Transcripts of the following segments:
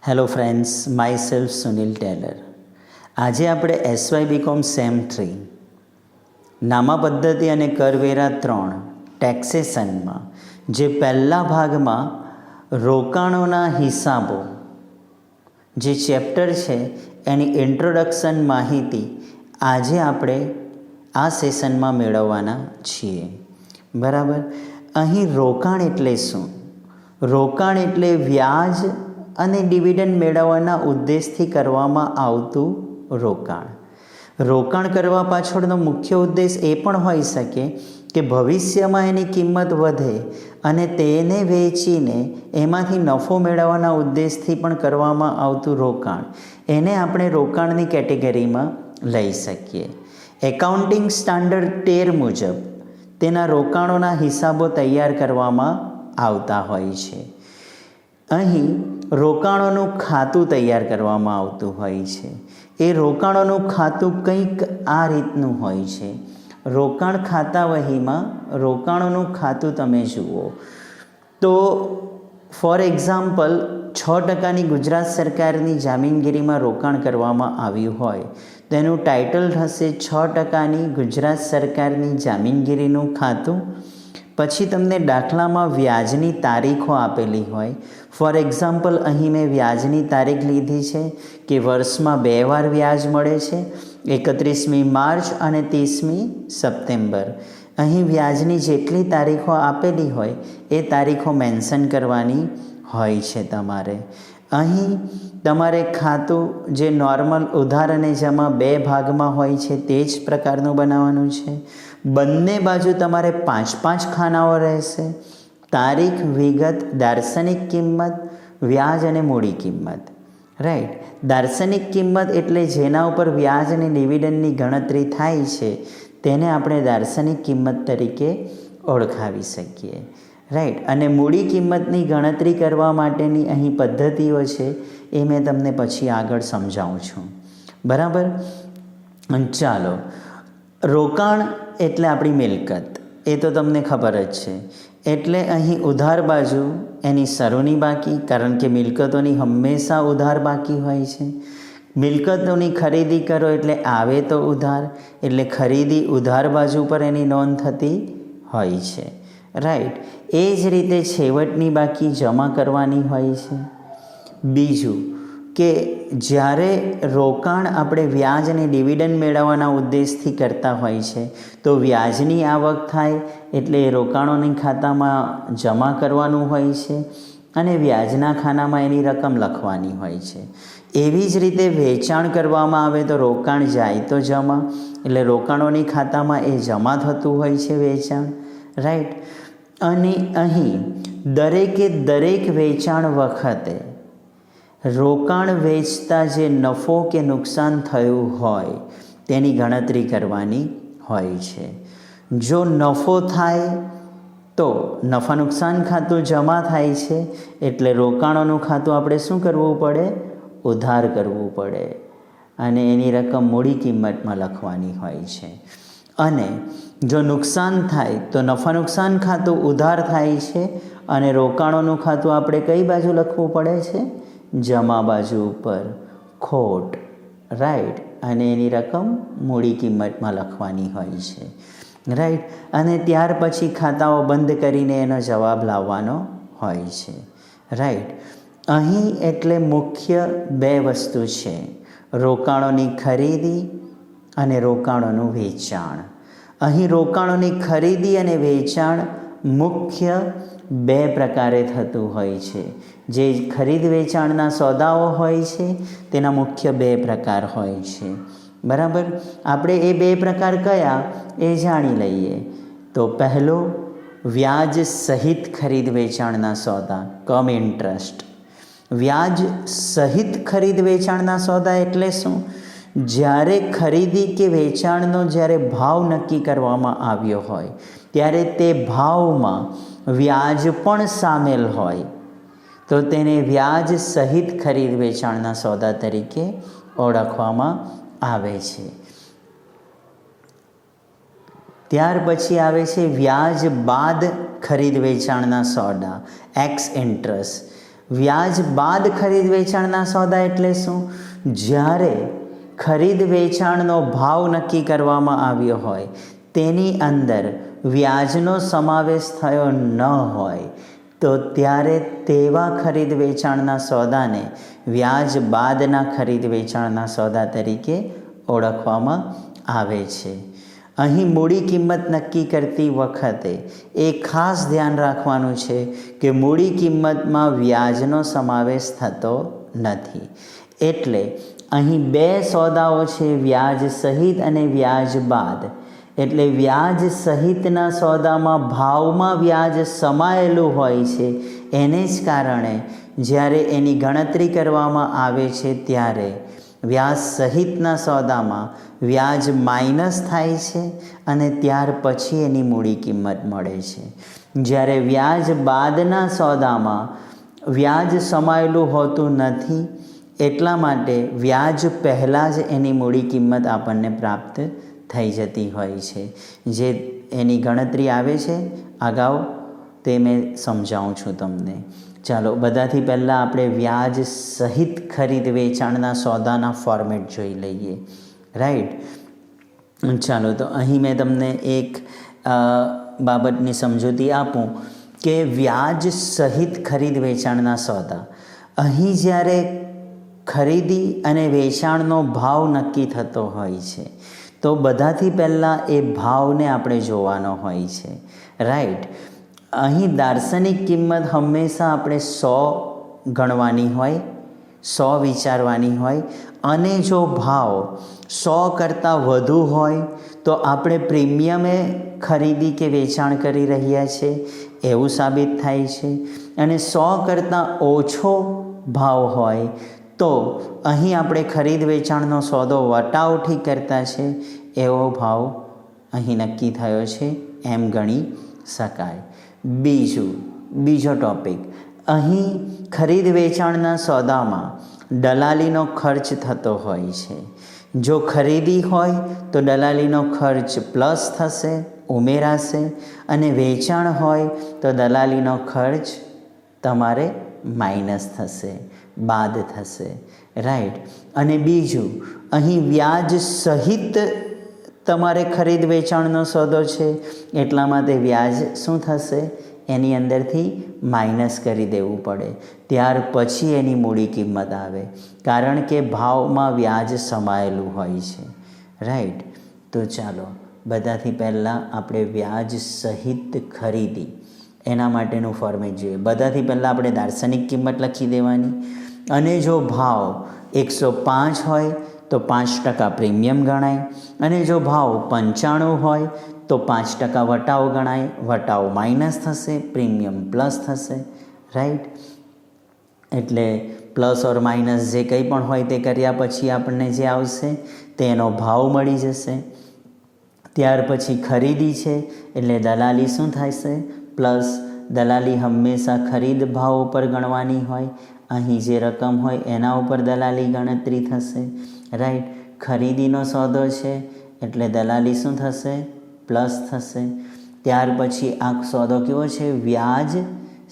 Hello friends, myself Sunil Tailor. આજે આપણે SY BCom sem 3 નામા પદ્ધતિ અને કરવેરા 3 ટેક્સેશનમાં જે પહેલા ભાગમાં રોકાણોના હિસાબો જે ચેપ્ટર છે એની ઇન્ટ્રોડક્શન માહિતી આજે આપણે આ સેશનમાં મેળવવાના છીએ. બરાબર. અહીં રોકાણ એટલે શું? રોકાણ એટલે વ્યાજ અને ડિવિડન્ડ મેળવવાના ઉદ્દેશથી કરવામાં આવતું રોકાણ. રોકાણ કરવા પાછળનો મુખ્ય ઉદ્દેશ એ પણ હોઈ શકે કે ભવિષ્યમાં એની કિંમત વધે અને તેને વેચીને એમાંથી નફો મેળવવાના ઉદ્દેશથી પણ કરવામાં આવતું રોકાણ, એને આપણે રોકાણની કેટેગરીમાં લઈ શકીએ. એકાઉન્ટિંગ સ્ટાન્ડર્ડ 13 મુજબ તેના રોકાણોના હિસાબો તૈયાર કરવામાં આવતા હોય છે. અહીં રોકાણોનું ખાતું તૈયાર કરવામાં આવતું હોય છે. એ રોકાણોનું ખાતું કંઈક આ રીતનું હોય છે. રોકાણ ખાતા વહીમાં રોકાણોનું ખાતું તમે જુઓ તો ફોર એક્ઝામ્પલ 6% ગુજરાત સરકારની જામીનગીરીમાં રોકાણ કરવામાં આવ્યું હોય તો એનું ટાઇટલ થશે 6% ગુજરાત સરકારની જામીનગીરીનું ખાતું. પછી તમને દાખલામાં વ્યાજની તારીખો આપેલી હોય. ફોર એક્ઝામ્પલ અહીં મેં વ્યાજની તારીખ લીધી છે કે વર્ષમાં 2 વાર વ્યાજ મળે છે, 31મી માર્ચ અને 30મી સપ્ટેમ્બર. અહીં વ્યાજની જેટલી તારીખો આપેલી હોય એ તારીખો મેન્શન કરવાની હોય છે તમારે. અહીં તમારે ખાતું જે નોર્મલ ઉધાર અને જમા 2 ભાગમાં હોય છે તે જ પ્રકારનું બનાવવાનું છે. બંને બાજુ તમારે 5-5 ખાનાઓ રહેશે. તારીખ, વિગત, દાર્શનિક કિંમત, વ્યાજ અને મૂડી કિંમત. રાઈટ. દાર્શનિક કિંમત એટલે જેના ઉપર વ્યાજ અને ડિવિડન્ડની ગણતરી થાય છે તેને આપણે દાર્શનિક કિંમત તરીકે ઓળખાવી શકીએ. રાઈટ. અને મૂડી કિંમતની ગણતરી કરવા માટેની અહીં પદ્ધતિઓ છે એ મેં તમને પછી આગળ સમજાવું છું. બરાબર. ચાલો, રોકાણ એટલે આપણી મિલકત, એ તો તમને ખબર જ છે. એટલે અહીં ઉધાર બાજુ એની શરૂની બાકી, કારણ કે મિલકતોની હંમેશા ઉધાર બાકી હોય છે. મિલકતોની ખરીદી કરો એટલે આવે તો ઉધાર, એટલે ખરીદી ઉધાર બાજુ પર એની નોંધ થતી હોય છે. રાઈટ. એ જ રીતે છેવટની બાકી જમા કરવાની હોય છે. બીજું કે જ્યારે રોકાણ આપણે વ્યાજ અને ડિવિડન્ડ મેળવવાના ઉદ્દેશથી કરતા હોય છે તો વ્યાજની આવક થાય એટલે એ રોકાણોની ખાતામાં જમા કરવાનું હોય છે અને વ્યાજના ખાનામાં એની રકમ લખવાની હોય છે. એવી જ રીતે વેચાણ કરવામાં આવે તો રોકાણ જાય તો જમા, એટલે રોકાણોની ખાતામાં એ જમા થતું હોય છે વેચાણ. રાઈટ. અને અહીં દરેકે દરેક વેચાણ વખતે રોકાણ વેચતા જે નફો કે નુકસાન થયું હોય તેની ગણતરી કરવાની હોય છે. જો નફો થાય તો નફા નુકસાન ખાતું જમા થાય છે એટલે રોકાણોનું ખાતું આપણે શું કરવું પડે? ઉધાર કરવું પડે અને એની રકમ મૂડી કિંમતમાં લખવાની હોય છે. અને જો નુકસાન થાય તો નફા નુકસાન ખાતું ઉધાર થાય છે અને રોકાણોનું ખાતું આપણે કઈ બાજુ લખવું પડે છે? જમા બાજુ ઉપર, ખોટ. રાઈટ. અને એની રકમ મૂડી કિંમતમાં લખવાની હોય છે. રાઈટ. અને ત્યાર પછી ખાતાઓ બંધ કરીને એનો જવાબ લાવવાનો હોય છે. રાઈટ. અહીં એટલે મુખ્ય 2 વસ્તુ છે, રોકાણોની ખરીદી અને રોકાણોનું વેચાણ. અહીં રોકાણોની ખરીદી અને વેચાણ મુખ્ય 2 પ્રકારે થતું હોય છે. જે ખરીદ વેચાણના સોદાઓ હોય છે તેના મુખ્ય 2 પ્રકાર હોય છે. બરાબર. આપણે એ 2 પ્રકાર કયા એ જાણી લઈએ. તો પહેલો, વ્યાજ સહિત ખરીદ વેચાણના સોદા, કમ ઇન્ટરેસ્ટ. વ્યાજ સહિત ખરીદ વેચાણના સોદા એટલે શું? જ્યારે ખરીદી કે વેચાણનો જ્યારે ભાવ નક્કી કરવામાં આવ્યો હોય ત્યારે તે ભાવમાં વ્યાજ પણ સામેલ હોય તો તેને વ્યાજ સહિત ખરીદ વેચાણના સોદા તરીકે ઓળખવામાં આવે છે. ત્યાર પછી આવે છે વ્યાજ બાદ ખરીદ વેચાણના સોદા, એક્સ ઇન્ટરેસ્ટ. વ્યાજ બાદ ખરીદ વેચાણના સોદા એટલે શું? જ્યારે ખરીદ વેચાણનો ભાવ નક્કી કરવામાં આવ્યો હોય તેની અંદર વ્યાજનો સમાવેશ થયો ન હોય તો ત્યારે તેવા ખરીદ વેચાણના સોદાને વ્યાજ બાદના ખરીદ વેચાણના સોદા તરીકે ઓળખવામાં આવે છે. અહીં મૂડી કિંમત નક્કી કરતી વખતે એ ખાસ ધ્યાન રાખવાનું છે કે મૂડી કિંમતમાં વ્યાજનો સમાવેશ થતો નથી. એટલે અહીં બે સોદાઓ છે, વ્યાજ સહિત અને વ્યાજ બાદ. એટલે વ્યાજ સહિતના સોદામાં ભાવમાં વ્યાજ સમાયેલું હોય છે, એને જ કારણે જ્યારે એની ગણતરી કરવામાં આવે છે ત્યારે વ્યાજ સહિતના સોદામાં વ્યાજ માઇનસ થાય છે અને ત્યાર પછી એની મૂડી કિંમત મળે છે. જ્યારે વ્યાજ બાદના સોદામાં વ્યાજ સમાયેલું હોતું નથી, એટલા માટે વ્યાજ પહેલાં જ એની મૂડી કિંમત આપણને પ્રાપ્ત થઈ જતી હોય છે. જે એની ગણતરી આવે છે અગાઉ તે મેં સમજાવું છું તમને. ચાલો બધાથી પહેલાં આપણે વ્યાજ સહિત ખરીદ વેચાણના સોદાના ફોર્મેટ જોઈ લઈએ. રાઈટ. ચાલો તો અહીં મેં તમને એક બાબતની સમજૂતી આપું કે વ્યાજ સહિત ખરીદ વેચાણના સોદા, અહીં જ્યારે ખરીદી અને વેચાણનો ભાવ નક્કી થતો હોય છે તો બધાથી પહેલાં એ ભાવને આપણે જોવાનો હોય છે. રાઈટ. અહીં દાર્શનિક કિંમત હંમેશા આપણે 100 ગણવાની હોય, 100 વિચારવાની હોય અને જો ભાવ 100 કરતાં વધુ હોય તો આપણે પ્રીમિયમે ખરીદી કે વેચાણ કરી રહ્યા છે એવું સાબિત થાય છે. અને 100 કરતાં ઓછો ભાવ હોય તો અહીં આપણે ખરીદ વેચાણનો સોદો વટાવથી કરતા છે એવો ભાવ અહીં નક્કી થયો છે એમ ગણી શકાય. બીજો ટૉપિક, અહીં ખરીદ વેચાણના સોદામાં દલાલીનો ખર્ચ થતો હોય છે. જો ખરીદી હોય તો દલાલીનો ખર્ચ પ્લસ થશે, ઉમેરાશે, અને વેચાણ હોય તો દલાલીનો ખર્ચ તમારે માઇનસ થશે, બાદ થશે. રાઈટ. અને બીજું, અહીં વ્યાજ સહિત તમારે ખરીદ વેચાણનો સોદો છે એટલા માટે વ્યાજ શું થશે? એની અંદરથી માઇનસ કરી દેવું પડે, ત્યાર પછી એની મૂડી કિંમત આવે, કારણ કે ભાવમાં વ્યાજ સમાયેલું હોય છે. રાઈટ. તો ચાલો બધાથી પહેલાં આપણે વ્યાજ સહિત ખરીદી એના માટેનું ફોર્મેટ જોઈએ. બધાથી પહેલાં આપણે દાર્શનિક કિંમત લખી દેવાની અને જો ભાવ 105 હોય તો 5% પ્રીમિયમ ગણાય અને જો ભાવ 95 હોય તો 5% વટાવ ગણાય. વટાવ માઇનસ થશે, પ્રીમિયમ પ્લસ થશે. રાઈટ. એટલે પ્લસ ઓર માઇનસ જે કંઈ પણ હોય તે કર્યા પછી આપણને જે આવશે તેનો ભાવ મળી જશે. ત્યાર પછી ખરીદી છે એટલે દલાલી શું થશે? પ્લસ. દલાલી હંમેશા ખરીદ ભાવ ઉપર ગણવાની હોય, અહીં જે રકમ હોય એના ઉપર દલાલી ગણતરી થશે. રાઈટ. ખરીદીનો સોદો છે એટલે દલાલી શું થશે? પ્લસ થશે. ત્યાર પછી આ સોદો કેવો છે? વ્યાજ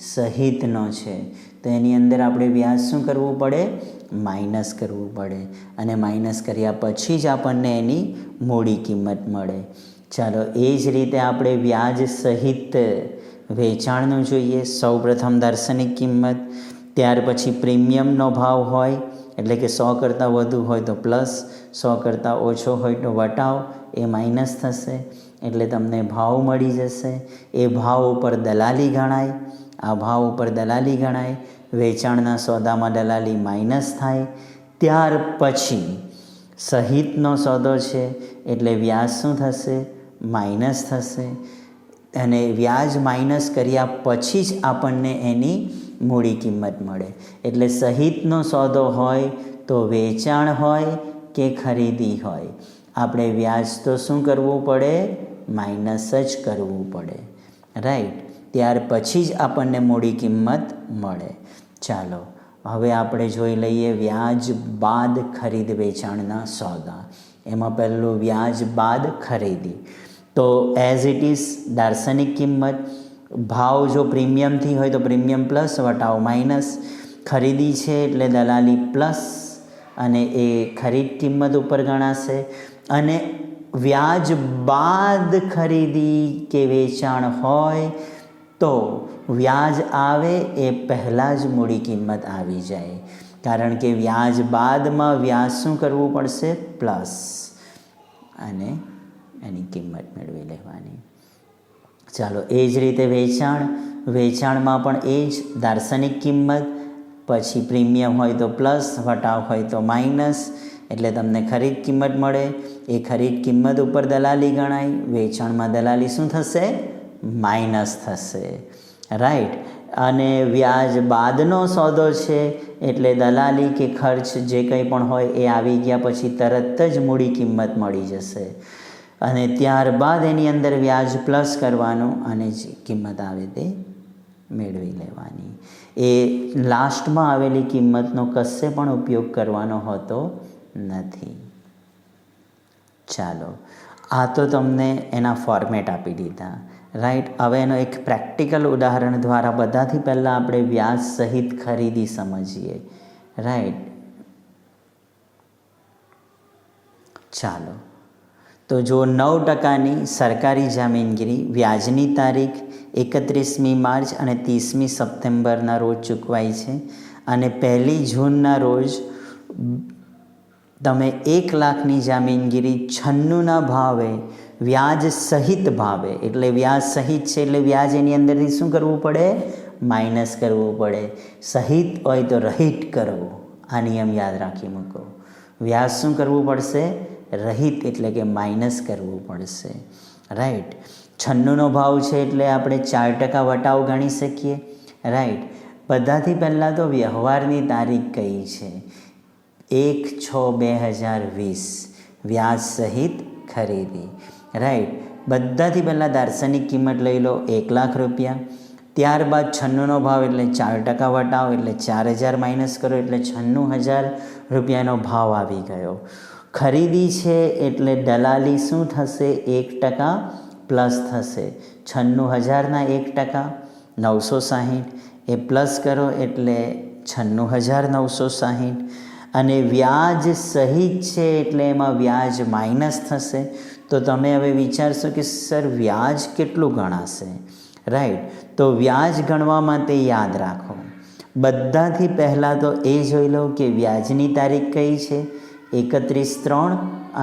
સહિતનો છે તો એની અંદર આપણે વ્યાજ શું કરવું પડે? માઇનસ કરવું પડે અને માઇનસ કર્યા પછી જ આપણને એની મૂડી કિંમત મળે. ચાલો એ જ રીતે આપણે વ્યાજ સહિત વેચાણનું જોઈએ. સૌપ્રથમ દાર્શનિક કિંમત, ત્યાર પછી પ્રીમિયમનો ભાવ હોય એટલે કે 100 કરતાં વધુ હોય તો પ્લસ, 100 કરતાં ઓછો હોય તો વટાવ, એ માઇનસ થશે એટલે તમને ભાવ મળી જશે. એ ભાવ ઉપર દલાલી ગણાય, આ ભાવ ઉપર દલાલી ગણાય. વેચાણના સોદામાં દલાલી માઇનસ થાય. ત્યાર પછી સહિતનો સોદો છે એટલે વ્યાજ શું થશે? માઇનસ થશે અને વ્યાજ માઇનસ કર્યા પછી જ આપણને એની મૂડી કિંમત મળે. એટલે સહિતનો સોદો હોય તો વેચાણ હોય કે ખરીદી હોય, આપણે વ્યાજ તો શું કરવું પડે? માઇનસ જ કરવું પડે. રાઈટ. ત્યાર પછી જ આપણને મૂડી કિંમત મળે. ચાલો હવે આપણે જોઈ લઈએ વ્યાજ બાદ ખરીદ વેચાણના સોદા. એમાં પહેલું વ્યાજ બાદ ખરીદી. તો એઝ ઇટ ઇઝ દાર્શનિક કિંમત, ભાવ જો પ્રીમિયમથી હોય તો પ્રીમિયમ પ્લસ, વટાવ માઇનસ. ખરીદી છે એટલે દલાલી પ્લસ, અને એ ખરીદ કિંમત ઉપર ગણાશે. અને વ્યાજ બાદ ખરીદી કે વેચાણ હોય તો વ્યાજ આવે એ પહેલાં જ મૂડી કિંમત આવી જાય, કારણ કે વ્યાજ બાદમાં વ્યાજ શું કરવું પડશે? પ્લસ, અને એની કિંમત મેળવી લેવાની. ચાલો, એ જ રીતે વેચાણમાં પણ એ જ દાર્શનિક કિંમત, પછી પ્રીમિયમ હોય તો પ્લસ, વટાવ હોય તો માઇનસ, એટલે તમને ખરીદ કિંમત મળે. એ ખરીદ કિંમત ઉપર દલાલી ગણાય. વેચાણમાં દલાલી શું થશે? માઇનસ થશે, રાઈટ. અને વ્યાજ બાદનો સોદો છે એટલે દલાલી કે ખર્ચ જે કંઈ પણ હોય એ આવી ગયા પછી તરત જ મૂડી કિંમત મળી જશે, અને ત્યારબાદ એની અંદર વ્યાજ પ્લસ કરવાનું અને જે કિંમત આવે તે મેળવી લેવાની. એ લાસ્ટમાં આવેલી કિંમતનો કશે પણ ઉપયોગ કરવાનો હોતો નથી. ચાલો, આ તો તમને એના ફોર્મેટ આપી દીધા, રાઈટ. હવે એનો એક પ્રેક્ટિકલ ઉદાહરણ દ્વારા બધાથી પહેલાં આપણે વ્યાજ સહિત ખરીદી સમજીએ, રાઈટ. ચાલો, તો જો 9% સરકારી જામીનગીરી વ્યાજની તારીખ 31મી માર્ચ અને 30મી સપ્ટેમ્બરના રોજ ચૂકવાય છે, અને 1 જૂનના રોજ તમે 1 લાખની જામીનગીરી 96ના ભાવે વ્યાજ સહિત ભાવે, એટલે વ્યાજ સહિત છે એટલે વ્યાજ એની અંદરથી શું કરવું પડે? માઇનસ કરવું પડે. સહિત હોય તો રહિત કરવું, આ નિયમ યાદ રાખી મૂકો. વ્યાજ શું કરવું પડશે? રહિત, એટલે કે માઇનસ કરવું પડશે, રાઈટ. 96નો ભાવ છે એટલે આપણે 4% વટાવ ગણી શકીએ, રાઈટ. બધાથી પહેલાં તો વ્યવહારની તારીખ કઈ છે? 1/6/2020, વ્યાજ સહિત ખરીદી, રાઈટ. બધાથી પહેલાં દાર્શનિક કિંમત લઈ લો 1 લાખ રૂપિયા. ત્યારબાદ 96નો ભાવ એટલે 4% વટાવ, એટલે 4000 માઇનસ કરો એટલે 96,000 રૂપિયાનો ભાવ આવી ગયો. ખરીદી છે એટલે દલાલી શું થશે? 1% પ્લસ થશે. 96,000ના 1% 960, એ પ્લસ કરો એટલે 96,960. અને વ્યાજ સહિત છે એટલે એમાં વ્યાજ માઇનસ થશે. તો તમે હવે વિચારશો કે સર વ્યાજ કેટલું ગણાશે, રાઈટ. તો વ્યાજ ગણવા માટે યાદ રાખો, બધાથી પહેલાં તો એ જોઈ લો કે વ્યાજની તારીખ કઈ છે? 31/3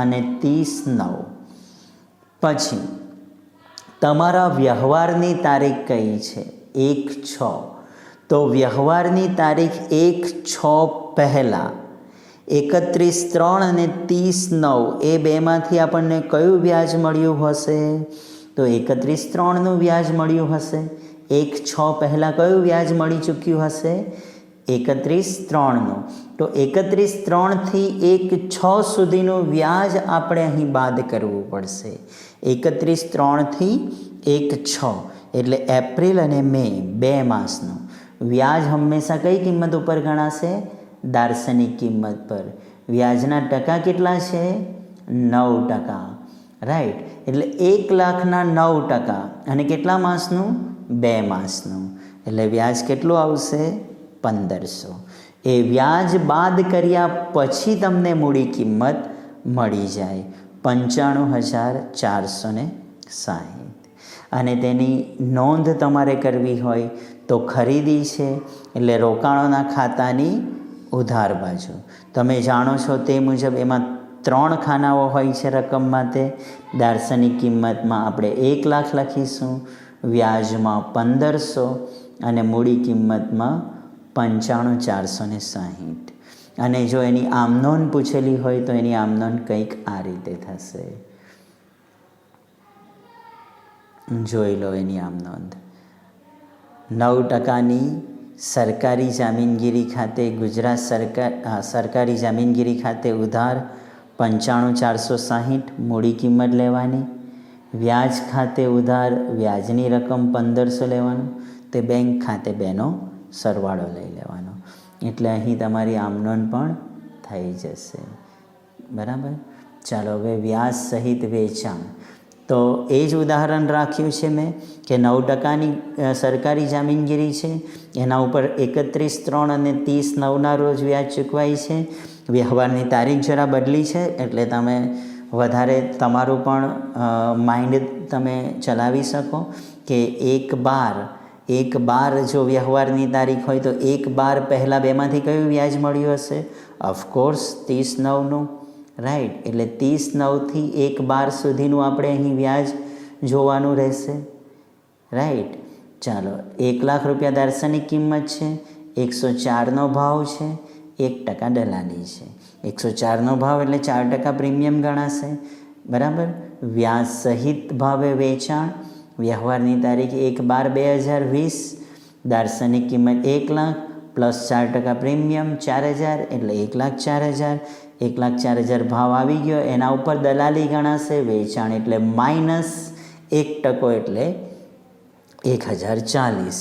અને 30/9. પછી તમારા વ્યવહારની તારીખ કઈ છે? 1/6. તો વ્યવહારની તારીખ 1/6 પહેલાં 31/3 અને 30/9 એ બેમાંથી આપણને કયું વ્યાજ મળ્યું હશે? તો 31/3નું વ્યાજ મળ્યું હશે. 1/6 પહેલાં કયું વ્યાજ મળી ચૂક્યું હશે? 31/3નું. તો 31/3થી 1/6 સુધીનું વ્યાજ આપણે અહીં બાદ કરવું પડશે. 31/3થી 1/6 એટલે એપ્રિલ અને મે 2 માસનું વ્યાજ હંમેશા કઈ કિંમત ઉપર ગણાશે? દાર્શનિક કિંમત પર. વ્યાજના ટકા કેટલા છે? 9%, રાઈટ. એટલે 1 લાખના 9%, અને કેટલા માસનું? 2 માસનું. એટલે વ્યાજ કેટલું આવશે? 1500. એ વ્યાજ બાદ કર્યા પછી તમને મૂડી કિંમત મળી જાય 95,460. અને તેની નોંધ તમારે કરવી હોય તો ખરીદી છે એટલે રોકાણોના ખાતાની ઉધાર બાજુ. તમે જાણો છો તે મુજબ એમાં 3 ખાનાઓ હોય છે રકમ માટે. દાર્શનિક કિંમતમાં આપણે 1 લાખ લખીશું, વ્યાજમાં 1500 અને મૂડી કિંમતમાં 95,460. અને જો એની આમનોંધ પૂછેલી હોય તો એની આમનોંધ કંઈક આ રીતે થશે. જોઈ લો એની આમનોંધ. 9%ની સરકારી જામીનગીરી ખાતે ગુજરાત સરકારી જામીનગીરી ખાતે ઉધાર 95,460 મૂડી કિંમત લેવાની. વ્યાજ ખાતે ઉધાર વ્યાજની રકમ 1500 લેવાનું. તે બેંક ખાતે બેનો સરવાળો લઈ લેવાનો. એટલે અહીં તમારી આમનોંધ પણ થઈ જશે, બરાબર. ચાલો, હવે વ્યાજ સહિત વેચાણ. તો એ જ ઉદાહરણ રાખ્યું છે મેં કે 9% સરકારી જામીનગીરી છે, એના ઉપર 31/3 અને 30/9ના રોજ વ્યાજ ચૂકવાય છે. વ્યવહારની તારીખ જરા બદલી છે, એટલે તમે વધારે તમારું પણ માઇન્ડ તમે ચલાવી શકો કે 1/12 જો વ્યવહારની તારીખ હોય તો 1/12 પહેલાં બેમાંથી કયું વ્યાજ મળ્યું હશે? ઓફકોર્સ 30/9નું, રાઈટ. એટલે 30/9થી 1/12 સુધીનું આપણે અહીં વ્યાજ જોવાનું રહેશે, રાઈટ. ચાલો, 1,00,000 રૂપિયા દાર્શનિક કિંમત છે, 104નો ભાવ છે, 1% દલાલી છે. 104નો ભાવ એટલે 4% પ્રીમિયમ ગણાશે, બરાબર. વ્યાજ સહિત ભાવે વેચાણ, વ્યવહારની તારીખ 1/12/2020, દાર્શનિક કિંમત 1,00,000 પ્લસ 4% પ્રીમિયમ 4,000 એટલે 1,04,000. 1,04,000 ભાવ આવી ગયો, એના ઉપર દલાલી ગણાશે, વેચાણ એટલે -1% એટલે 1,040.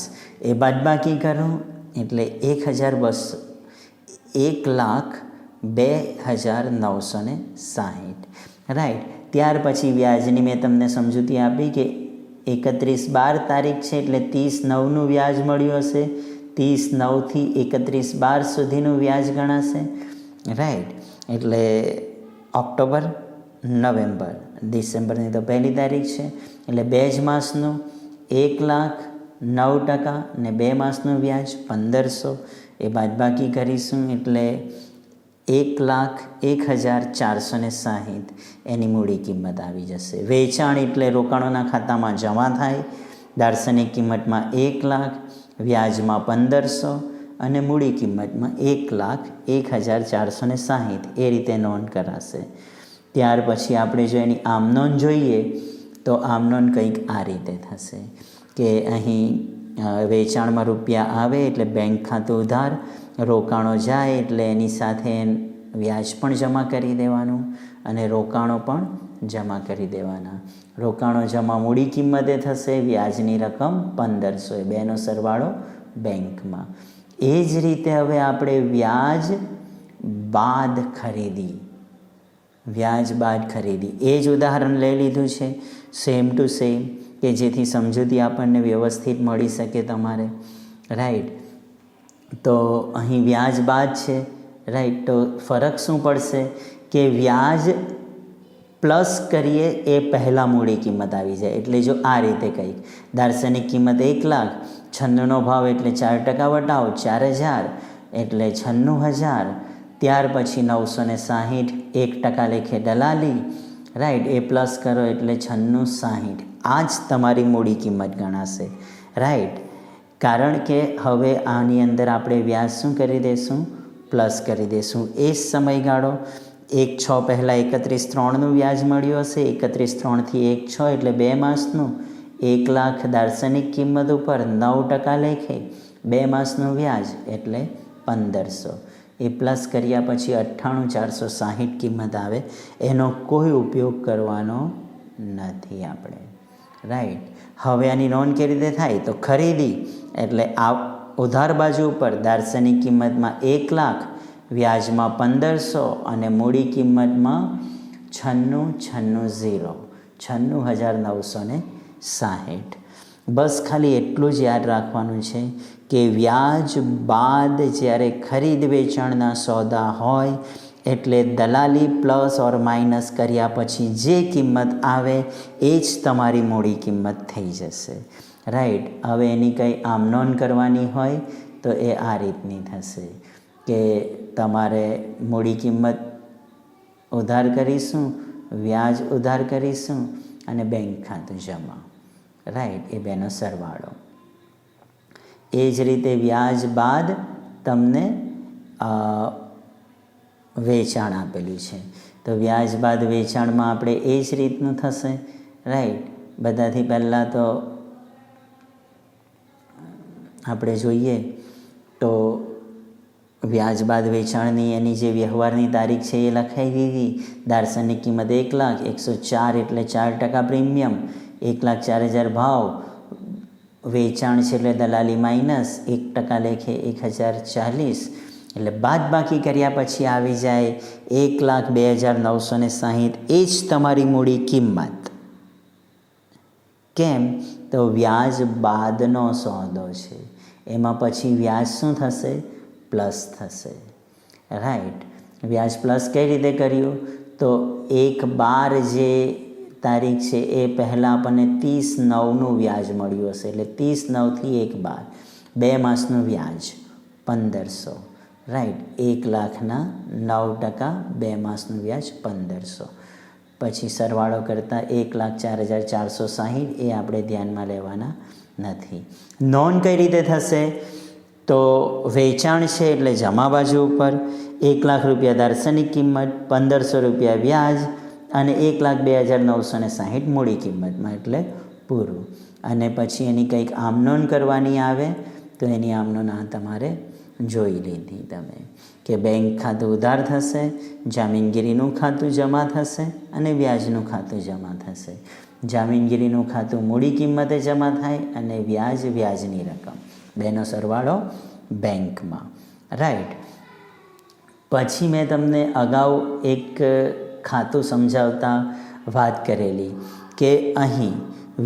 એ બાદબાકી કરો એટલે 1,200, 1,02,960, રાઈટ. ત્યાર પછી વ્યાજની મેં તમને સમજૂતી આપી કે 31/12 તારીખ છે એટલે 30/9નું વ્યાજ મળ્યું હશે, 30/9થી 31/12 સુધીનું વ્યાજ ગણાશે, રાઈટ. એટલે ઓક્ટોબર, નવેમ્બર, ડિસેમ્બરની તો 1લી તારીખ છે એટલે 2 જ માસનું 1,09% ને 2 માસનું વ્યાજ 1,500. એ બાદબાકી કરીશું એટલે 1,01,460 એની મૂડી કિંમત આવી જશે. વેચાણ એટલે રોકાણોના ખાતામાં જમા થાય, દાર્શનિક કિંમતમાં 1,00,000, વ્યાજમાં 1,500 અને મૂડી કિંમતમાં 1,01,460 એ રીતે નોંધ કરાશે. ત્યાર પછી આપણે જો એની આમનોંધ જોઈએ તો આમનોંધ કંઈક આ રીતે થશે કે અહીં વેચાણમાં રૂપિયા આવે એટલે બેંક ખાતું ઉધાર, રોકાણો જાય એટલે એની સાથે વ્યાજ પણ જમા કરી દેવાનું અને રોકાણો પણ જમા કરી દેવાના. રોકાણો જમા મૂડી કિંમતે થશે, વ્યાજની રકમ 1,500, એ બેનો સરવાળો બેંકમાં. એ જ રીતે હવે આપણે વ્યાજ બાદ ખરીદી એ જ ઉદાહરણ લઈ લીધું છે, સેમ ટુ સેમ, કે જેથી સમજૂતી આપણને વ્યવસ્થિત મળી શકે તમારે, રાઈટ. તો અહીં વ્યાજ બાદ છે, રાઈટ. તો ફરક શું પડશે કે વ્યાજ પ્લસ કરીએ એ પહેલાં મૂડી કિંમત આવી જાય. એટલે જો આ રીતે કંઈક દાર્શનિક કિંમત 1,00,000, 96નો ભાવ એટલે 4% વટાવો 4,000 એટલે 96,000. ત્યાર પછી 960, 1% લેખે દલાલી, રાઈટ. એ પ્લસ કરો એટલે 96,60. આ જ તમારી મૂડી કિંમત ગણાશે, રાઈટ. કારણ કે હવે આની અંદર આપણે વ્યાજ શું કરી દઈશું? પ્લસ કરી દઈશું. એ જ સમયગાળો 1/6 પહેલાં 31/3નું વ્યાજ મળ્યું હશે, 31/3થી 1/6 એટલે 2 માસનું, 1,00,000 દાર્શનિક કિંમત ઉપર 9% લેખે 2 માસનું વ્યાજ એટલે 1,500. એ પ્લસ કર્યા પછી 98,460 કિંમત આવે. એનો કોઈ ઉપયોગ કરવાનો નથી આપણે, રાઈટ. હવે આની નોંધ કેવી રીતે થાય? તો ખરીદી એટલે આ ઉધાર બાજુ ઉપર દાર્શનિક કિંમતમાં 1,00,000, વ્યાજમાં 1,500 અને મૂડી કિંમતમાં 96,960. બસ ખાલી એટલું જ યાદ રાખવાનું છે કે વ્યાજ બાદ જ્યારે ખરીદ વેચાણના સોદા હોય એટલે દલાલી પ્લસ ઓર માઇનસ કર્યા પછી જે કિંમત આવે એ જ તમારી મૂડી કિંમત થઈ જશે, રાઈટ. હવે એની કંઈ આમનોંધ કરવાની હોય તો એ આ રીતની થશે કે તમારે મૂડી કિંમત ઉધાર કરીશું, વ્યાજ ઉધાર કરીશું અને બેંક ખાતું જમા, રાઈટ. એ બેનો સરવાળો. એ જ રીતે વ્યાજ બાદ તમને વેચાણ આપેલું છે તો વ્યાજ બાદ વેચાણમાં આપણે એ જ રીતનું થશે, રાઈટ. બધાથી પહેલાં તો આપણે જોઈએ તો વ્યાજ બાદ વેચાણની એની જે વ્યવહારની તારીખ છે એ લખાઈ દીધી. દાર્શનિક કિંમત 1,00,000, 104 એટલે 4% પ્રીમિયમ, 1,04,000 ભાવ, વેચાણ છે એટલે દલાલી માઇનસ 1% લેખે 1,040 એટલે બાદબાકી કર્યા પછી આવી જાય 1,02,960. એ જ તમારી મૂડી કિંમત, કેમ? તો વ્યાજ બાદનો સોદો છે, એમાં પછી વ્યાજ શું થશે? પ્લસ થશે, રાઈટ. વ્યાજ પ્લસ કઈ રીતે કર્યું? તો 1/12 જે તારીખ છે એ પહેલાં આપણને 30/9નું વ્યાજ મળ્યું હશે, એટલે 30/9 થી 1/12 2 માસનું વ્યાજ 1500, રાઈટ. 1,09,000 2 માસનું વ્યાજ 1500. પછી સરવાળો કરતાં 1,04,460 એ આપણે ધ્યાનમાં લેવાના નથી. નોંધ કઈ રીતે થશે? તો વેચાણ છે એટલે જમા બાજુ ઉપર 1,00,000 રૂપિયા દાર્શનિક કિંમત, 1500 રૂપિયા વ્યાજ અને 1,02,960 મૂડી કિંમતમાં, એટલે પૂરું. અને પછી એની કંઈક આમનોંધ કરવાની આવે તો એની આમનોંધ તમારે જોઈ લીધી તમે, કે બેંક ખાતું ઉધાર થશે, જામીનગીરીનું ખાતું જમા થશે અને વ્યાજનું ખાતું જમા થશે. જામીનગીરીનું ખાતું મૂડી કિંમતે જમા થાય અને વ્યાજ વ્યાજની રકમ, બેનો સરવાળો બેંકમાં, રાઈટ. પછી મેં તમને અગાઉ એક ખાતું સમજાવતા વાત કરેલી કે અહીં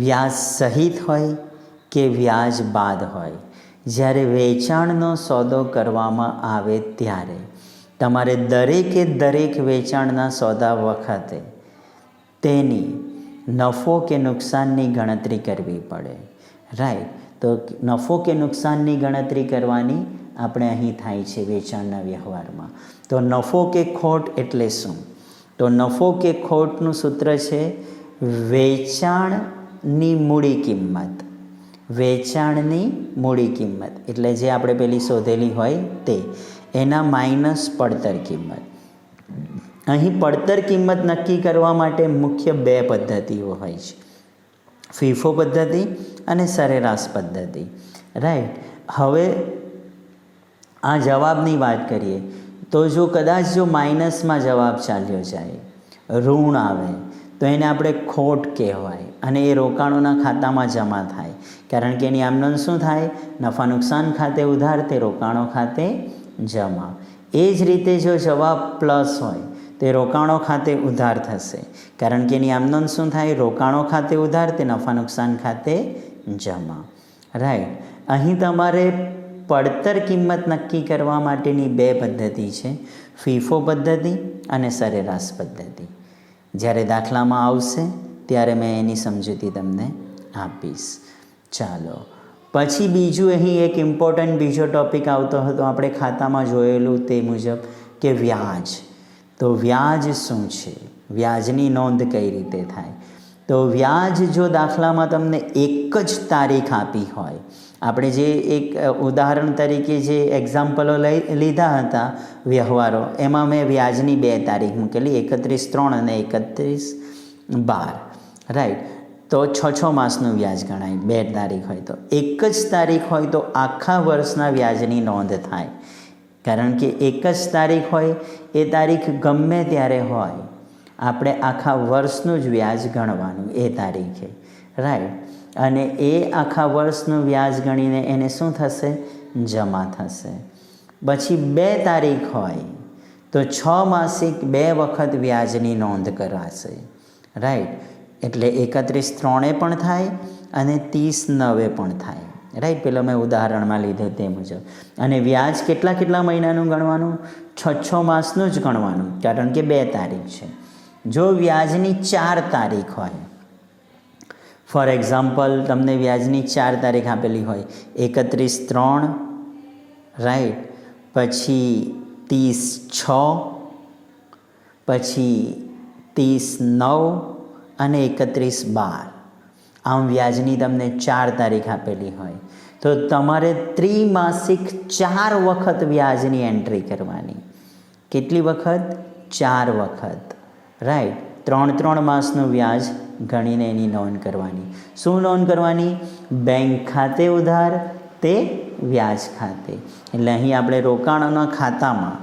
વ્યાજ સહિત હોય કે વ્યાજ બાદ હોય, જ્યારે વેચાણનો સોદો કરવામાં આવે ત્યારે તમારે દરેકે દરેક વેચાણના સોદા વખતે તેની નફો કે નુકસાનની ગણતરી કરવી પડે, રાઈટ. તો નફો કે નુકસાનની ગણતરી કરવાની આપણે અહીં થાય છે વેચાણના વ્યવહારમાં. તો નફો કે ખોટ એટલે શું? તો નફો કે ખોટનું સૂત્ર છે વેચાણની મૂડી કિંમત. વેચાણની મૂડી કિંમત એટલે જે આપણે પેલી શોધેલી હોય તે, એના માઇનસ પડતર કિંમત. અહીં પડતર કિંમત નક્કી કરવા માટે મુખ્ય 2 પદ્ધતિઓ હોય છે, ફીફો પદ્ધતિ અને સરેરાશ પદ્ધતિ, રાઈટ. હવે આ જવાબની વાત કરીએ તો જો કદાચ જો માઇનસમાં જવાબ ચાલ્યો જાય, ઋણ આવે, તો એને આપણે ખોટ કહેવાય અને એ રોકાણોના ખાતામાં જમા થાય, કારણ કે એની આમનોંધ શું થાય? નફા નુકસાન ખાતે ઉધાર, તે રોકાણો ખાતે જમા. એ જ રીતે જો જવાબ પ્લસ હોય તે રોકાણો ખાતે ઉધાર થશે, કારણ કે એની આમનોંધ શું થાય? રોકાણો ખાતે ઉધાર, તે નફા નુકસાન ખાતે જમા, રાઈટ. અહીં તમારે પડતર કિંમત નક્કી કરવા માટેની 2 પદ્ધતિ છે, ફીફો પદ્ધતિ અને સરેરાશ પદ્ધતિ. જ્યારે દાખલામાં આવશે ત્યારે મેં એની સમજૂતી તમને આપીશ. ચાલો પછી બીજું અહીં એક ઇમ્પોર્ટન્ટ બીજો ટૉપિક આવતો હતો આપણે ખાતામાં જોયેલું તે મુજબ કે વ્યાજ. તો વ્યાજ શું છે? વ્યાજની નોંધ કઈ રીતે થાય? તો વ્યાજ જો દાખલામાં તમને એક જ તારીખ આપી હોય, આપણે જે એક ઉદાહરણ તરીકે જે એક્ઝામ્પલો લીધા હતા વ્યવહારો, એમાં મેં વ્યાજની 2 તારીખ મૂકેલી, 31/3 અને 31/12, રાઈટ. તો 6 માસનું વ્યાજ ગણાય 2 તારીખ હોય તો. એક જ તારીખ હોય તો આખા વર્ષના વ્યાજની નોંધ થાય, કારણ કે એક જ તારીખ હોય એ તારીખ ગમે ત્યારે હોય, આપણે આખા વર્ષનું જ વ્યાજ ગણવાનું એ તારીખે, રાઈટ. અને એ આખા વર્ષનું વ્યાજ ગણીને એને શું થશે? જમા થશે. પછી 2 તારીખ હોય તો 6 માસિક 2 વખત વ્યાજની નોંધ કરાશે, રાઈટ. એટલે 31/3 પણ થાય અને 30/9 પણ થાય, રાઈટ. પેલા મેં ઉદાહરણમાં લીધું તે મુજબ. અને વ્યાજ કેટલા મહિનાનું ગણવાનું? 6 માસનું જ ગણવાનું, કારણ કે 2 તારીખ છે. જો વ્યાજની 4 તારીખ હોય, ફોર એક્ઝામ્પલ તમને વ્યાજની 4 તારીખ આપેલી હોય, 31/3, રાઈટ, પછી 30/6, પછી 30/9 અને 31/12. આમ વ્યાજની તમને 4 તારીખ આપેલી હોય તો તમારે ત્રિમાસિક 4 વખત વ્યાજની એન્ટ્રી કરવાની. કેટલી વખત? 4 વખત, રાઈટ. 3 માસનું વ્યાજ ગણીને એની નોંધ કરવાની. શું નોંધ કરવાની? બેંક ખાતે ઉધાર, તે વ્યાજ ખાતે. એટલે અહીં આપણે રોકાણોના ખાતામાં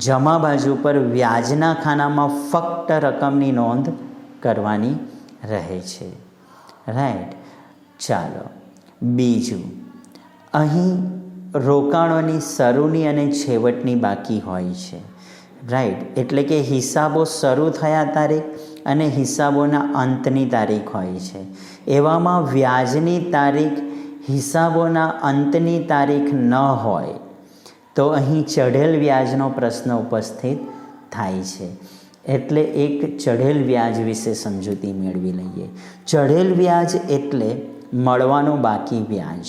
જમા બાજુ પર વ્યાજના ખાનામાં ફક્ત રકમની નોંધ કરવાની રહે છે, રાઈટ. ચાલો બીજું, અહીં રોકાણોની શરૂની અને છેવટની બાકી હોય છે, રાઈટ. એટલે કે હિસાબો શરૂ થયા તારીખ અને હિસાબોના અંતની તારીખ હોય છે. એવામાં વ્યાજની તારીખ હિસાબોના અંતની તારીખ ન હોય તો અહીં ચઢેલ વ્યાજનો પ્રશ્ન ઉપસ્થિત થાય છે. એટલે એક ચઢેલ વ્યાજ વિશે સમજૂતી મેળવી લઈએ. ચઢેલ વ્યાજ એટલે મળવાનું બાકી વ્યાજ.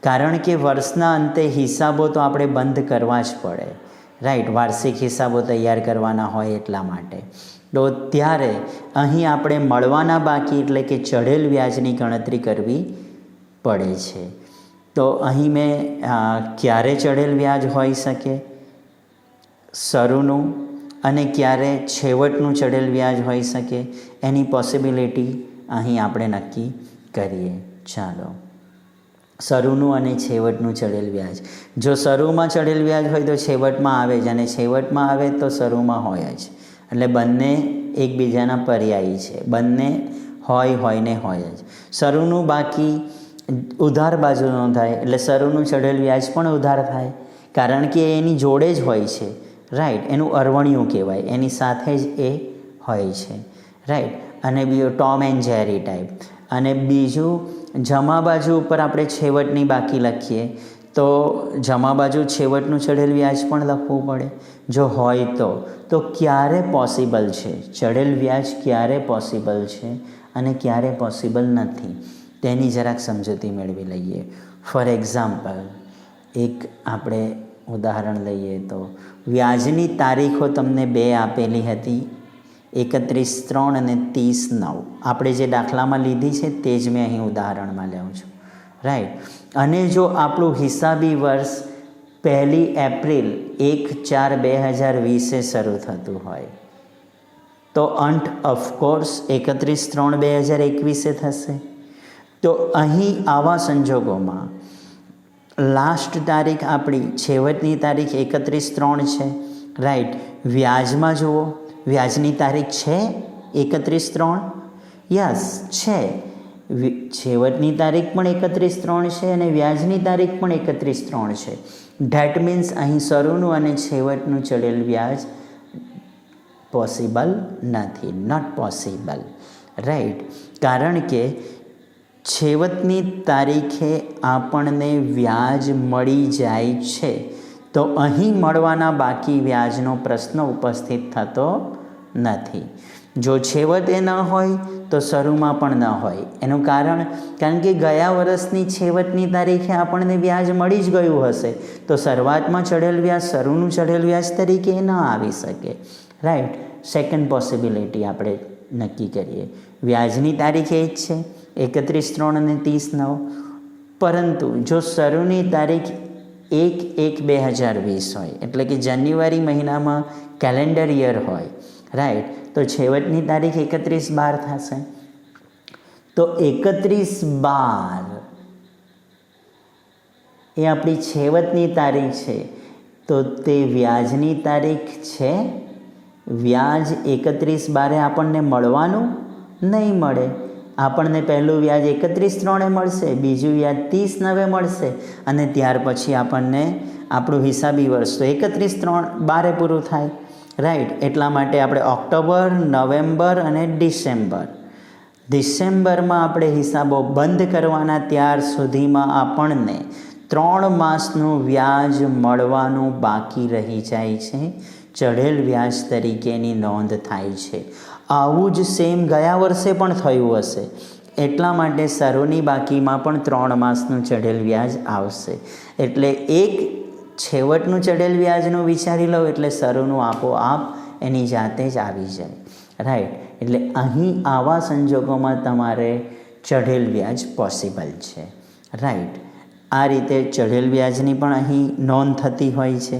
કારણ કે વર્ષના અંતે હિસાબો તો આપણે બંધ કરવા જ પડે, રાઈટ. વાર્ષિક હિસાબો તૈયાર કરવાના હોય એટલા માટે. તો ત્યારે અહીં આપણે મળવાના બાકી એટલે કે ચઢેલ વ્યાજની ગણતરી કરવી પડે છે. તો અહીં મેં ક્યારે ચઢેલ વ્યાજ હોઈ શકે? શરૂનું અને ક્યારે છેવટનું ચઢેલ વ્યાજ હોઈ શકે એની પોસિબિલિટી અહીં આપણે નક્કી કરીએ. ચાલો, શરૂનું અને છેવટનું ચઢેલ વ્યાજ. જો શરૂમાં ચઢેલ વ્યાજ હોય તો છેવટમાં આવે જ, અને છેવટમાં આવે તો શરૂમાં હોય જ. એટલે બંને એકબીજાના પર્યાયી છે, બંને હોય ને હોય જ. શરૂનું બાકી ઉધાર બાજુ નોંધાય એટલે શરૂનું ચઢેલ વ્યાજ પણ ઉધાર થાય, કારણ કે એની જોડે જ હોય છે, રાઈટ. એનું અરવણિયું કહેવાય, એની સાથે જ એ હોય છે, રાઈટ. અને બીજું ટોમ એન્ડ જેરી ટાઈપ. અને બીજું જમા બાજુ ઉપર આપણે છેવટની બાકી લખીએ તો જમા બાજુ છેવટનું ચઢેલ વ્યાજ પણ લખવું પડે જો હોય તો ક્યારે પોસિબલ છે ચઢેલ વ્યાજ, ક્યારે પોસિબલ છે અને ક્યારે પોસિબલ નથી તેની જરાક સમજૂતી મેળવી લઈએ. ફોર એક્ઝામ્પલ, એક આપણે ઉદાહરણ લઈએ તો વ્યાજની તારીખો તમને બે આપેલી હતી, 31/3 અને 30/9. આપણે જે દાખલામાં લીધી છે તે જ મેં અહીં ઉદાહરણમાં લઉં છું, રાઈટ. અને જો આપણું હિસાબી વર્ષ 1 એપ્રિલ 1/4/2020 શરૂ થતું હોય તો અંત ઓફકોર્સ 31/3/2021 થશે. તો અહીં આવા સંજોગોમાં લાસ્ટ તારીખ આપણી છેવટની તારીખ 31/3 છે, રાઈટ. વ્યાજમાં જુઓ, વ્યાજની તારીખ છે 31/3? યસ છે. છેવટની તારીખ પણ 31/3 છે અને વ્યાજની તારીખ પણ 31/3 છે. ધેટ મીન્સ અહીં શરૂનું અને છેવટનું ચઢેલ વ્યાજ પોસિબલ નથી, નોટ પોસિબલ, રાઈટ. કારણ કે છેવટની તારીખે આપણને વ્યાજ મળી જાય છે તો અહીં મળવાના બાકી વ્યાજનો પ્રશ્ન ઉપસ્થિત થતો નથી. જો છેવટે ન હોય તો શરૂમાં પણ ન હોય. એનું કારણ કે ગયા વર્ષની છેવટની તારીખે આપણને વ્યાજ મળી જ ગયું હશે તો શરૂઆતમાં ચઢેલ વ્યાજ શરૂનું ચઢેલ વ્યાજ તરીકે ન આવી શકે, રાઈટ. સેકન્ડ પોસિબિલિટી આપણે નક્કી કરીએ. વ્યાજની તારીખ એ જ છે 31/3 અને 30/9, પરંતુ જો શરૂની તારીખ 1/1/2020 હોય એટલે કે જાન્યુઆરી મહિનામાં કેલેન્ડર યર હોય, રાઈટ, તો છેવટની તારીખ 31/12 થશે. તો 31/12 એ આપણી છેવટની તારીખ છે તો તે વ્યાજની તારીખ છે. વ્યાજ 31/12 આપણને મળવાનું નહીં મળે. આપણને પહેલું વ્યાજ 31/3 મળશે, બીજું વ્યાજ 30/9 મળશે અને ત્યાર પછી આપણને આપણું હિસાબી વર્ષ તો 31/12 પૂરું થાય, રાઈટ. એટલા માટે આપણે ઓક્ટોબર, નવેમ્બર અને ડિસેમ્બરમાં આપણે હિસાબો બંધ કરવાના, ત્યાર સુધીમાં આપણને 3 માસનું વ્યાજ મળવાનું બાકી રહી જાય છે, ચઢેલ વ્યાજ તરીકેની નોંધ થાય છે. આવું જ સેમ ગયા વર્ષે પણ થયું હશે. એટલા માટે શરૂની બાકીમાં પણ 3 માસનું ચઢેલ વ્યાજ આવશે. એટલે એક છેવટનું ચઢેલ વ્યાજનું વિચારી લો એટલે શરૂનું આપોઆપ એની જાતે જ આવી જાય, રાઈટ. એટલે અહીં આવા સંજોગોમાં તમારે ચઢેલ વ્યાજ પોસિબલ છે, રાઈટ. આ રીતે ચઢેલ વ્યાજની પણ અહીં નોંધ થતી હોય છે,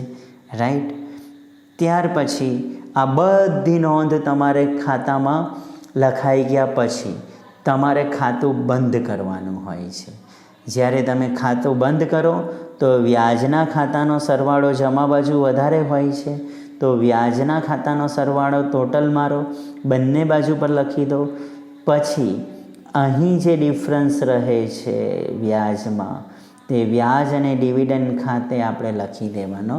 રાઈટ. ત્યાર પછી આ બધી નોંધ તમારે ખાતામાં લખાઈ ગયા પછી તમારે ખાતું બંધ કરવાનું હોય છે. જ્યારે તમે ખાતું બંધ કરો તો વ્યાજના ખાતાનો સરવાળો જમા બાજુ વધારે હોય છે તો વ્યાજના ખાતાનો સરવાળો ટોટલ મારો, બંને બાજુ પર લખી દો. પછી અહીં જે ડિફરન્સ રહે છે વ્યાજમાં તે વ્યાજ અને ડિવિડન્ડ ખાતે આપણે લખી દેવાનો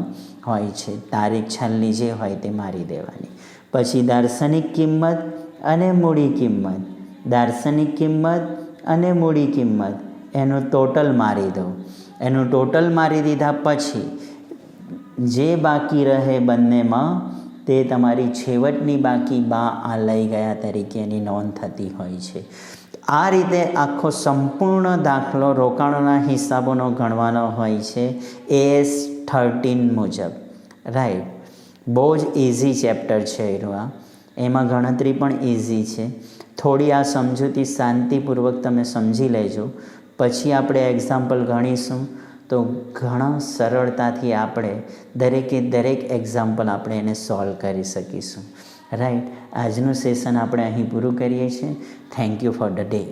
હોય છે. તારીખ છેલ્લી જે હોય તે મારી દેવાની. પછી દાર્શનિક કિંમત અને મૂડી કિંમત, દાર્શનિક કિંમત અને મૂડી કિંમત એનું ટોટલ મારી દો. એનું ટોટલ મારી દીધા પછી જે બાકી રહે બંનેમાં તે તમારી છેવટની બાકી આ લઈ ગયા તરીકેની નોંધ થતી હોય છે. આ રીતે આખો સંપૂર્ણ દાખલો રોકાણોના હિસાબોનો ગણવાનો હોય છે AS 13 મુજબ. રાઈટ, બહુ જ ઇઝી ચેપ્ટર છે એનું. એમાં ગણતરી પણ ઇઝી છે. થોડી આ સમજૂતી શાંતિપૂર્વક તમે સમજી લેજો. પછી આપણે એક્ઝામ્પલ ગણીશું તો ઘણા સરળતાથી આપણે દરેક એક્ઝામ્પલ આપણે એને સોલ્વ કરી શકીશું. રાઈટ, આજનું સેશન આપણે અહીં પૂરું કરીએ છીએ. Thank you for the day.